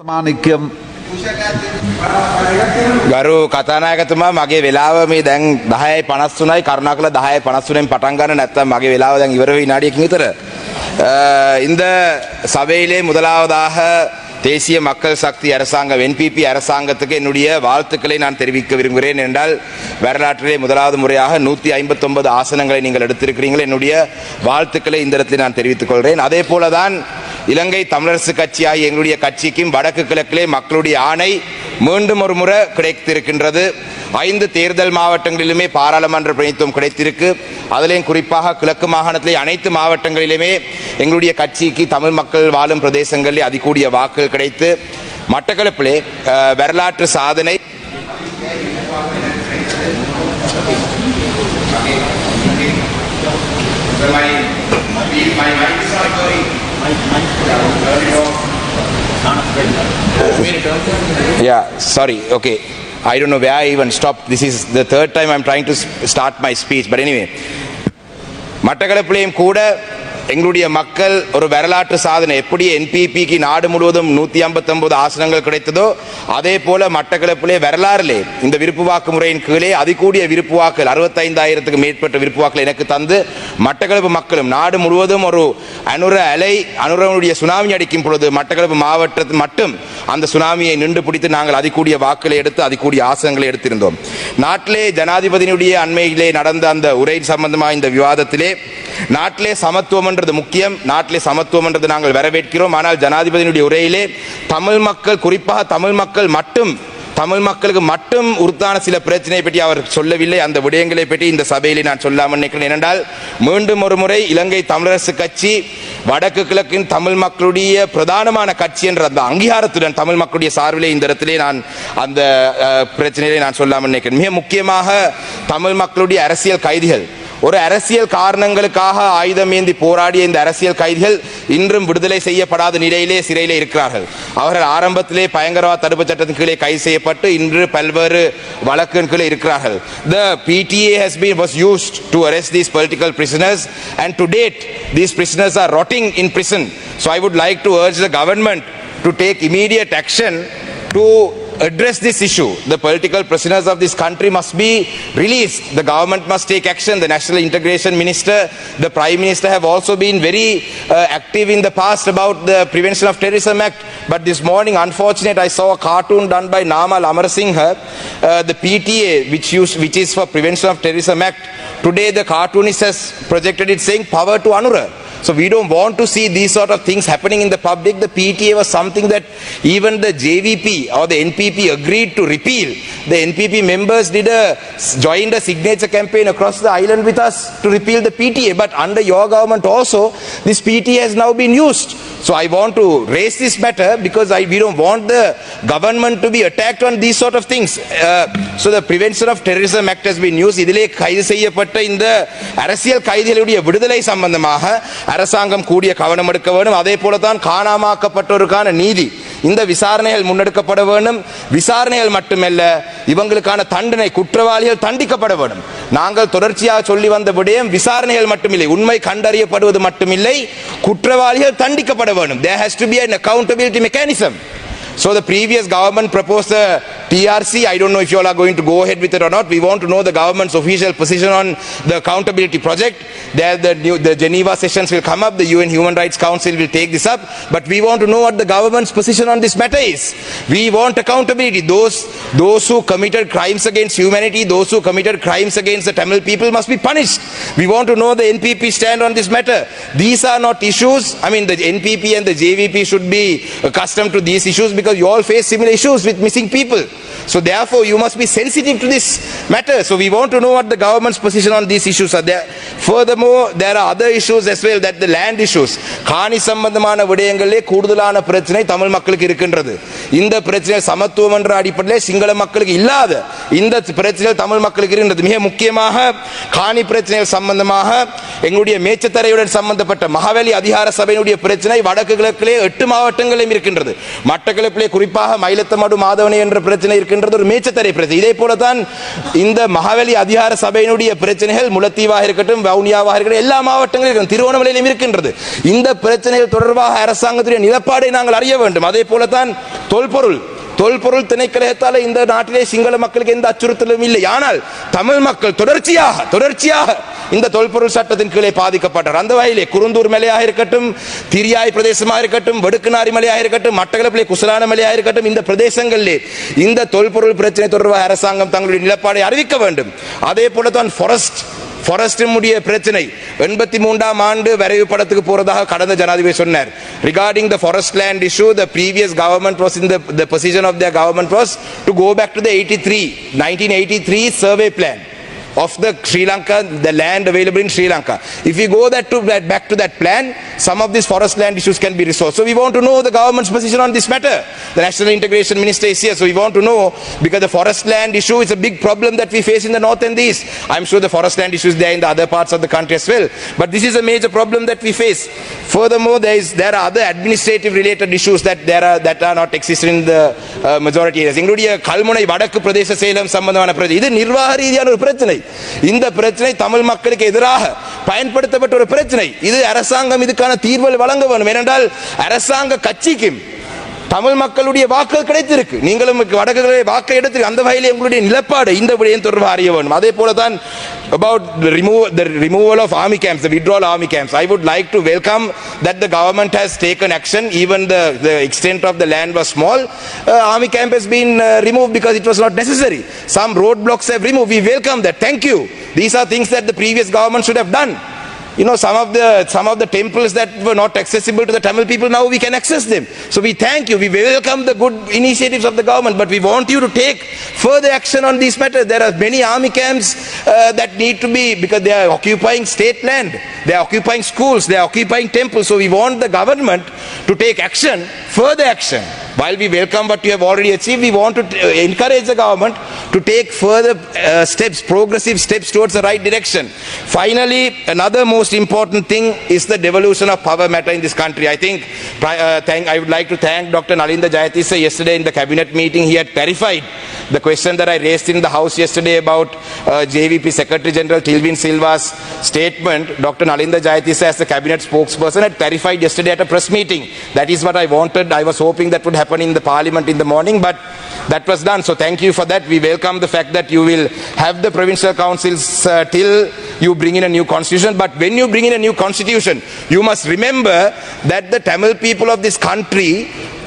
සමානික්‍යම් ගරු කතානායකතුමා මගේ වෙලාව මේ දැන් 10:53යි කරුණාකරලා 10:53න් පටන් ගන්න නැත්නම් මගේ වෙලාව දැන් ඉවර වෙයි විනාඩියකින් විතර. இந்த சபையிலே முதலாவதாக தேசிய மக்கள் சக்தி அரசாங்கம் என்பிபி அரசாங்கத்துக்கு என்னுடைய வாழ்த்துக்களை நான் தெரிவிக்க விரும்புகிறேன். என்றால் வரலாற்றிலே முதலாவது முறையாக 159 ஆசனங்களை நீங்கள் எடுத்திருக்கிறீர்கள். என்னுடைய வாழ்த்துக்களை இந்த இடத்தில் நான் தெரிவித்துக் கொள்கிறேன். அதே போலதான் இலங்கை தமிழரசு கட்சியாகிய எங்களுடைய கட்சிக்கும் வடக்கு கிழக்கிலே மக்களுடைய ஆணை மீண்டும் ஒரு முறை கிடைத்திருக்கின்றது. 5 தேர்தல் மாவட்டங்களிலுமே பாராளுமன்ற பிரதிநிதித்துவம் கிடைத்திருக்கு. அதிலேயும் குறிப்பாக கிழக்கு மாகாணத்திலே அனைத்து மாவட்டங்களிலுமே எங்களுடைய கட்சிக்கு தமிழ் மக்கள் வாழும் பிரதேசங்களிலே அதிகூடிய வாக்குகள் கிடைத்து மட்டக்களப்பிலே வரலாற்று சாதனை Yeah, sorry. Okay. I don't know where I even stopped. This is the third time I'm trying to start my speech. But anyway, மட்டக்களப்பிலேயும் கூட எங்களுடைய மக்கள் ஒரு வரலாற்று சாதனை எப்படி என்பிபிக்கு நாடு முழுவதும் 159 ஆசனங்கள் கிடைத்ததோ அதே போல மட்டக்களப்பிலே வரலாறுலே இந்த விருப்பு வாக்கு முறையின் கீழே அதிகூடிய விருப்பு வாக்குகள் 65,000க்கு மேற்பட்ட விருப்பு வாக்குகள் எனக்கு தந்து மட்டக்களப்பு மக்களும் நாடு முழுவதும் ஒரு அனுரனுடைய சுனாமி அடிக்கும் பொழுது மட்டக்களப்பு மாவட்டத்தில் மட்டும் அந்த சுனாமியை நின்று பிடித்து நாங்கள் அதிகூடிய வாக்குகளை எடுத்து அதிகூடிய ஆசனங்களை எடுத்திருந்தோம். நாட்டிலே ஜனாதிபதியினுடைய அண்மையிலே நடந்த அந்த உரை சம்பந்தமாக இந்த விவாதத்திலே நாட்டிலே சமத்துவம் முக்கியம். நாட்டிலே சமத்துவம் என்றது நாங்கள் வரவேற்கிறோம். ஆனால் ஜனாதிபதியினுடைய உரையிலே தமிழ் மக்கள் குறிப்பாக தமிழ் மக்களுக்கு மட்டும் உறுத்தான சில பிரச்சனை பற்றி அவர் சொல்லவில்லை. அந்த விடயங்களை பற்றி இந்த சபையிலே நான் சொல்லாமல் நினைக்கிறேன். ஏனென்றால் மீண்டும் ஒரு முறை இலங்கை தமிழரசு கட்சி வடக்கு கிழக்கின் தமிழ் மக்களுடைய பிரதானமான கட்சி என்ற அந்த அங்கீகாரத்துடன் தமிழ் மக்களுடைய சார்பிலே இந்த இடத்திலே நான் அந்த பிரச்சனையை நான் சொல்லாமல் நினைக்கிறேன். மிக முக்கியமாக தமிழ் மக்களுடைய அரசியல் கைதிகள் ஒரு அரசியல் காரணங்களுக்காக ஆயுதம் ஏந்தி போராடிய இந்த அரசியல் கைதிகள் இன்றும் விடுதலை செய்யப்படாத நிலையிலே சிறையிலே இருக்கிறார்கள். அவர்கள் ஆரம்பத்திலே பயங்கரவாத தடுப்பு சட்டத்தின் கீழே கைது செய்யப்பட்டு இன்று பல்வேறு வழக்கின் கீழே இருக்கிறார்கள். The PTA was used to arrest these political prisoners and to date these prisoners are rotting in prison. So I would like to urge the government to take immediate action to address this issue. The political prisoners of this country must be released. The government must take action. The National Integration Minister, the Prime Minister have also been very active in the past about the Prevention of Terrorism Act. But this morning, unfortunately, I saw a cartoon done by Namal Amarasinghe, the PTA, which is for Prevention of Terrorism Act. Today, the cartoonist has projected it saying power to Anura. So we don't want to see these sort of things happening in the public. The PTA was something that even the JVP or the NPP agreed to repeal. The NPP members joined a signature campaign across the island with us to repeal the PTA. But under your government also, this PTA has now been used. So I want to raise this matter because we don't want the government to be attacked on these sort of things. So the Prevention of Terrorism Act has been used. இதிலே கைது செய்யப்பட்ட இந்த அரசியல் கைதிகளுடைய விடுதலை சம்பந்தமாக அரசாங்கம் கூடிய கவனம் எடுக்க வேண்டும். அதே போலதான் காணாமாக்கப்பட்டோருக்கான நீதி இந்த விசாரணைகள் முன்னெடுக்கப்பட வேண்டும். விசாரணைகள் மட்டுமல்ல இவங்களுக்கான தண்டனை குற்றவாளிகள் தண்டிக்கப்பட வேண்டும். நாங்கள் தொடர்ச்சியாக சொல்லி வந்த விடயம் விசாரணைகள் மட்டுமில்லை உண்மை கண்டறியப்படுவது மட்டுமில்லை குற்றவாளிகள் தண்டிக்கப்பட வேண்டும். There has to be an accountability mechanism. So the previous government proposed a TRC. I don't know if you all are going to go ahead with it or not. We want to know the government's official position on the accountability project. There the Geneva sessions will come up. The UN Human Rights Council will take this up. But we want to know what the government's position on this matter is. We want accountability. Those who committed crimes against humanity, those who committed crimes against the Tamil people must be punished. We want to know the NPP stand on this matter. These are not issues. I mean, the NPP and the JVP should be accustomed to these issues because you all face similar issues with missing people. So therefore you must be sensitive to this matter. So we want to know what the government's position on these issues are there. Furthermore, there are other issues as well, that the land issues. காணி சம்பந்தமான விடயங்களிலே கூடுதலான பிரச்சனை தமிழ் மக்களுக்கு இருக்கின்றது. இந்த பிரச்சனை சமத்துவம் என்ற அடிப்படையில் சிங்கள மக்களுக்கு இல்லாத இந்த பிரச்சனை தமிழ் மக்களுக்கு இருக்கின்றது. மிக முக்கியமாக காணி பிரச்சனைகள் சம்பந்தமாக எங்களுடைய மேச்சத்தரையுடன் சம்பந்தப்பட்ட மகாவலி அதிகார சபையினுடைய பிரச்சனை வடக்கு கிழக்கிலே 8 மாவட்டங்களிலும் இருக்கின்றது. மட்டக்களப்பிலே குறிப்பாக மயிலத்தமடு மாதவனை என்ற பிரச்சனை பிரச்சனை இருக்கின்றது ஒரு மேச்சத்தரை பிரச்சனை. இதே போலதான் இந்த மகாவலி அதிகார சபையினுடைய பிரச்சனைகள் முல்லைத்தீவாக இருக்கட்டும், வவுனியாவாக இருக்கட்டும், எல்லா மாவட்டங்களிலும் திருவோணமலையிலும் இருக்கின்றது. இந்த பிரச்சனைகள் தொடர்பாக அரசாங்கத்துடைய நிலப்பாடை நாங்கள் அறிய வேண்டும். அதே போலதான் தொல்பொருள் திணைக்களத்தால் இந்த நாட்டிலே சிங்கள மக்களுக்கு எந்த அச்சுறுத்தலும் இல்லை. ஆனால் தமிழ் மக்கள் தொடர்ச்சியாக இந்த தொல்பொருள் சட்டத்தின் கீழே பாதிக்கப்பட்டார். அந்த வகையிலே குருந்தூர் மலையாக இருக்கட்டும், திரியாய் பிரதேசமாக இருக்கட்டும், வடுக்குநாரி மலையாக இருக்கட்டும், மட்டக்களப்பிலே குசலான மலையாக இருக்கட்டும், இந்த பிரதேசங்களிலே இந்த தொல்பொருள் பிரச்சனை தொடர்பாக அரசாங்கம் தங்களுடைய நிலப்பாடை அறிவிக்க வேண்டும். அதே போலதான் ஃபாரஸ்டினுடைய பிரச்சனை 83ஆம் ஆண்டு வரைவு படத்துக்கு போறதாக கடந்த ஜனாதிபதி சொன்னார். Regarding the forest land issue, the previous government was in the position of their government was to go back to the 1983 survey plan of the Sri Lanka, the land available in Sri Lanka. If we go back to that plan, some of these forest land issues can be resolved. So we want to know the government's position on this matter. The National Integration Minister is here, so we want to know, because the forest land issue is a big problem that we face in the north and the east. I'm sure the forest land issues there in the other parts of the country as well, but this is a major problem that we face. Furthermore, there are other administrative related issues that are not existing in the majority areas. Including Kalmunai Vadaku Pradesh Salem சம்பந்தமான பிரச்சனை, இது நிர்வாக ரீதியான ஒரு பிரச்சனை. இந்த பிரச்சனை தமிழ் மக்களுக்கு எதிராக பயன்படுத்தப்பட்ட ஒரு பிரச்சனை. இது அரசாங்கம் இதுக்கான தீர்வு வழங்க வேண்டும். ஏனென்றால் அரசாங்க கட்சிக்கும் தமிழ் மக்களுடைய வாக்குகள் கிடைத்திருக்கு, நீங்களும் வடக்குகளை வாக்கை எடுத்து அந்த வகையில் உங்களுடைய நிலப்பாடு இந்த விடயம் தொடர்பாக அறிய வேண்டும். அதே போலதான் about the removal of army camps, the withdrawal army camps, I would like to welcome that the government has taken action. Even the extent of the land was small, army camp has been removed because it was not necessary. Some roadblocks have removed, we welcome that, thank you. These are things that the previous government should have done. You know, some of the temples that were not accessible to the Tamil people, now we can access them. So we thank you, we welcome the good initiatives of the government, but we want you to take further action on these matters. There are many army camps that need to be, because they are occupying state land, they are occupying schools, they are occupying temples. So we want the government to take action, further action. While we welcome what you have already achieved, we want to encourage the government to take further steps, progressive steps towards the right direction. Finally, another most important thing is the devolution of power matter in this country. I think I would like to thank Dr. Nalinda Jayatissa. Yesterday in the cabinet meeting, he had clarified the question that I raised in the House yesterday about JVP Secretary General Tilvin Silva's statement. Dr. Nalinda Jayatissa, as the cabinet spokesperson, had clarified yesterday at a press meeting. That is what I wanted. I was hoping that would happen in the parliament in the morning, but that was done. So thank you for that. We welcome the fact that you will have the provincial councils till you bring in a new constitution. But when you bring in a new constitution, you must remember that the Tamil people of this country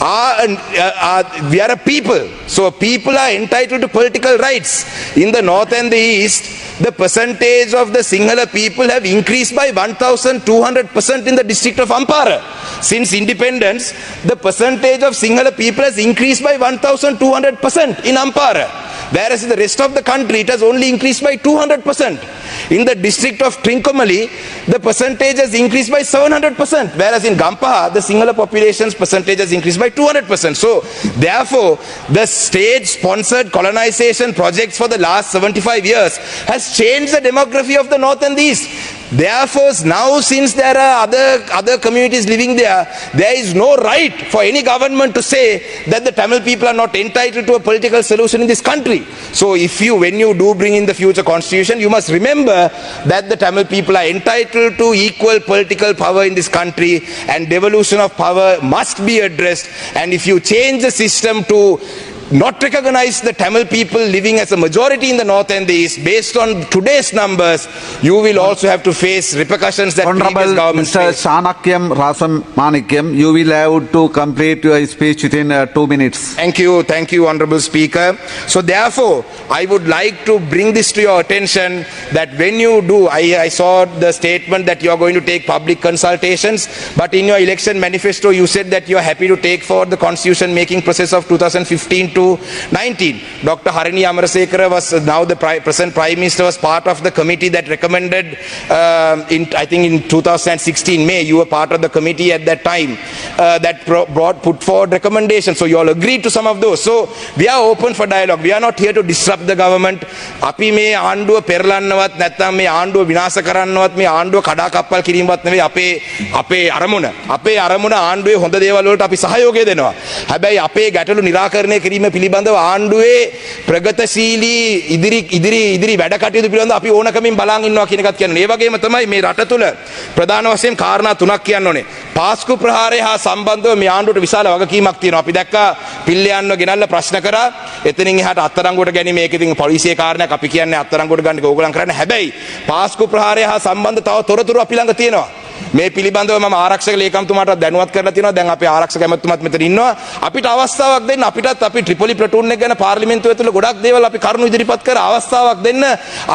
we are a people. So people are entitled to political rights. In the north and the east, the percentage of the Sinhala people have increased by 1,200% in the district of Ampara. Since independence, the percentage of Sinhala people has increased by 1,200% in Ampara. Whereas in the rest of the country, it has only increased by 200%. In the district of Trincomalee, the percentage has increased by 700%. Whereas in Gampaha, the Sinhala population's percentage has increased by 200%. So, therefore, the state-sponsored colonization projects for the last 75 years has changed the demography of the north and the east. Therefore, now since there are other communities living there, there is no right for any government to say that the Tamil people are not entitled to a political solution in this country. So when you do bring in the future constitution, you must remember that the Tamil people are entitled to equal political power in this country, and devolution of power must be addressed. And if you change the system to not recognize the Tamil people living as a majority in the north and the east, based on today's numbers, you will also have to face repercussions that previous governments faced. Shanakyam Rasam Manikyam, you will have to complete your speech within 2 minutes. Thank you, Honorable Speaker. So therefore, I would like to bring this to your attention that when you do, I saw the statement that you are going to take public consultations, but in your election manifesto, you said that you are happy to take forward the constitution making process of 2015 to 19. Dr. Harini Amarasekara was now the present Prime Minister, was part of the committee that recommended I think in 2016 May, you were part of the committee at that time that put forward recommendations. So you all agreed to some of those. So we are open for dialogue. We are not here to disrupt the government. අපි මේ ආණ්ඩුව පෙරලන්නවත් නැත්නම් මේ ආණ්ඩුව විනාශ කරන්නවත් මේ ආණ්ඩුව කඩාකප්පල් කිරීමවත් නෙවෙයි අපේ අරමුණ. අපේ අරමුණ ආණ්ඩුවේ හොඳ දේවල් වලට අපි සහයෝගය දෙනවා. හැබැයි අපේ ගැටලු निराකරණය කිරීමේ පිළිබඳව ආණ්ඩුවේ ප්‍රගතශීලී ඉදිරි වැඩ කටයුතු පිළිබඳව අපි ඕනකමින් බලන් ඉන්නවා කියන එකත් කියන්නේ. ඒ වගේම තමයි මේ රට තුල ප්‍රධාන වශයෙන් කාරණා තුනක් කියන්න ඕනේ. පාස්කු ප්‍රහාරය හා සම්බන්ධව මේ ආණ්ඩුවට විශාල වගකීමක් තියෙනවා. අපි දැක්කා පිල්ලයන්ව ගෙනල්ලා ප්‍රශ්න කරා. එතනින් එහාට අත්අඩංගුවට ගැනීම ඒක ඉතින් පොලිසියේ කාරණයක්. අපි කියන්නේ අත්අඩංගුවට ගන්න එක ඕගොල්ලන් කරන්නේ. හැබැයි පාස්කු ප්‍රහාරය හා සම්බන්ධ තව තොරතුරු අපි ළඟ තියෙනවා. මේ පිළිබඳව මම ආරක්ෂක ලේකම්තුමාට දැනුවත් කරලා තියෙනවා. දැන් අපේ ආරක්ෂක ඇමතුමාත් මෙතන ඉන්නවා. අපිට අවස්ථාවක් දෙන්න. අපිටත් අපි ට්‍රිපොලි ප්ලටූන් එක ගැන පාර්ලිමේන්තුව ඇතුළේ ගොඩක් දේවල් අපි කරුණු ඉදිරිපත් කර අවස්ථාවක් දෙන්න.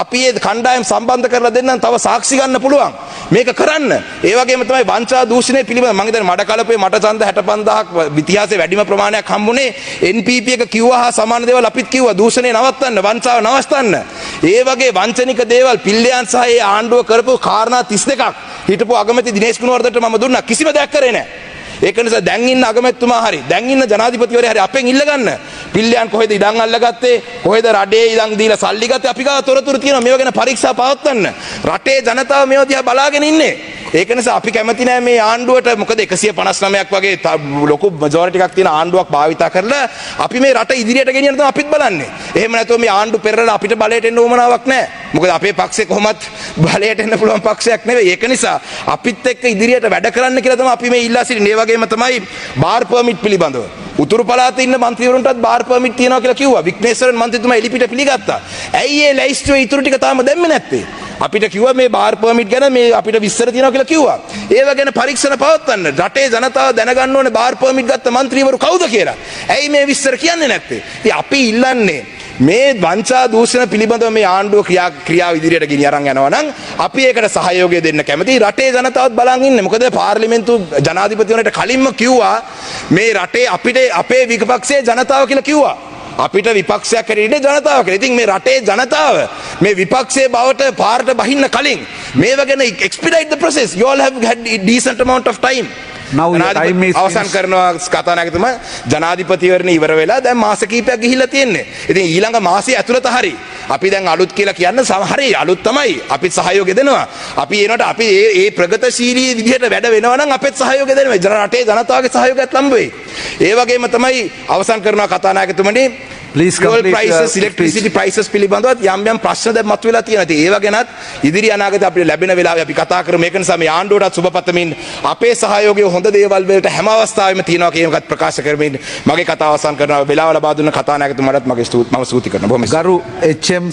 අපි මේ කණ්ඩායම් සම්බන්ධ කරලා දෙන්න තව සාක්ෂි ගන්න පුළුවන්. මේක කරන්න. ඒ වගේම තමයි වංචා දූෂණය පිළිබඳව මම හිතන්නේ මඩ කලපේ මට ඡන්ද 65000ක් ඉතිහාසයේ වැඩිම ප්‍රමාණයක් හම්බුනේ NPP එක කිව්වා හා සමාන දේවල් අපිත් කිව්වා. දූෂණය නවත්තන්න, වංචාව නවත්තන්න. ඒ වගේ වංචනික දේවල් පිල්ලයන් සහ ඒ ආණ්ඩුව කරපු කාරණා 32ක් හිටපු අගමැති දිනේෂ් කුණවර්ධනට මම දුන්නා. කිසිම දෙයක් කරේ නැහැ. ඒක නිසා දැන් ඉන්න අගමැතිතුමා හරි දැන් ඉන්න ජනාධිපතිවරයා හරි අපෙන් ඉල්ලගන්න. පිල්ලයන් කොහෙද ඉඩම් අල්ලගත්තේ? කොහෙද රටේ ඉඩම් දීලා සල්ලි ගත්තේ? අපි ගාව තොරතුරු තියෙනවා. මේව ගැන පරීක්ෂා පවත්වන්න. රටේ ජනතාව මේව දිහා බලාගෙන ඉන්නේ. ඒක නිසා අපි කැමති නෑ මේ ආණ්ඩුවට. මොකද 159ක් වගේ ලොකු මැජොරිටි එකක් තියෙන ආණ්ඩුවක් භාවිතා කරලා අපි මේ රට ඉදිරියට ගෙනියන්න තමයි අපිත් බලන්නේ. එහෙම නැත්නම් මේ ආණ්ඩු පෙරලා අපිට බලයට එන්න උවමනාවක් නෑ. මොකද අපේ පක්ෂේ කොහොමත් බලයට එන්න පුළුවන් පක්ෂයක් නෙවෙයි. ඒක නිසා අපිත් එක්ක ඉදිරියට වැඩ කරන්න කියලා තමයි අපි මේ ඉල්ලා සිටින්නේ. ඒ වගේම තමයි බාර් පර්මිට් පිළිබඳව. උතුරු පළාතේ ඉන්න മന്ത്രിවරුන්ටත් බාර් පර්මිට් තියනවා කියලා කිව්වා. විග්නේශ්වරන් මන්ත්‍රීතුමා එලිපිට පිළිගත්තා. ඇයි ඒ ලැයිස්තුවේ ඉතුරු ටික තාම දැම්මේ නැත්තේ? අපිට කිව්වා මේ බාර් පර්මිට් ගැන මේ අපිට විස්තර තියෙනවා කියලා කිව්වා. ඒව ගැන පරීක්ෂණ පවත්වන්න. රටේ ජනතාව දැනගන්න ඕනේ බාර් පර්මිට් ගත්ත മന്ത്രിවරු කවුද කියලා. ඇයි මේ විස්තර කියන්නේ නැත්තේ? ඉතින් අපි ඉල්ලන්නේ මේ වංචා දූෂණ පිළිබඳව මේ ආණ්ඩුව ක්‍රියාව ඉදිරියට ගෙනිය අරන් යනවා නම් අපි ඒකට සහයෝගය දෙන්න කැමතියි. රටේ ජනතාවත් බලන් ඉන්නේ. මොකද පාර්ලිමේන්තු ජනාධිපතිවරයාට කලින්ම කිව්වා මේ රටේ අපිට අපේ විපක්ෂයේ ජනතාව කියලා කිව්වා. අපිට විපක්ෂයක් හැටියට ජනතාව කියලා. ඉතින් මේ රටේ ජනතාව මේ විපක්ෂයේ බවට පාරට බහින්න කලින් මේව ගැන expedite the process. You all have had a decent amount of time. Now your time is අවසන් කරනවා කතානායකතුමා. ජනාධිපතිවරණය ඉවර වෙලා දැන් මාස කිහිපයක් ගිහිල්ලා තියෙන්නේ. ඉතින් ඊළඟ මාසයේ ඇතුළත හරි අපි දැන් අලුත් කියලා කියන්න හරි අලුත් තමයි. අපිත් සහයෝගය දෙනවා. අපි ඒනට අපි ඒ ප්‍රගතශීලී විදිහට වැඩ වෙනවා නම් අපිත් සහයෝගය දෙනවා. රටේ ජනතාවගේ සහයෝගයත් ලම්බ වෙයි. ඒ වගේම තමයි අවසන් කරනවා කතානායකතුමනි. Please fuel complete prices, your electricity speech. prices පිළිබඳව යම් ප්‍රශ්න දැන් මතුවලා තියෙනවා. ඉතින් ඒව ගැනත් ඉදිරි අනාගතේ අපිට ලැබෙන වෙලාවේ අපි කතා කරමු. ඒක නිසා මේ ආණ්ඩුවටත් සුබපතමින් අපේ සහයෝගය හොඳ දේවල් වලට හැම අවස්ථාවෙම තියෙනවා කියන එකත් ප්‍රකාශ කරමින් මගේ කතාව අවසන් කරනවා. වෙලාව ලබා දුන්න කතානායකතුමාටත් මම ස්තුති කරනවා. බොහොම ගරු HM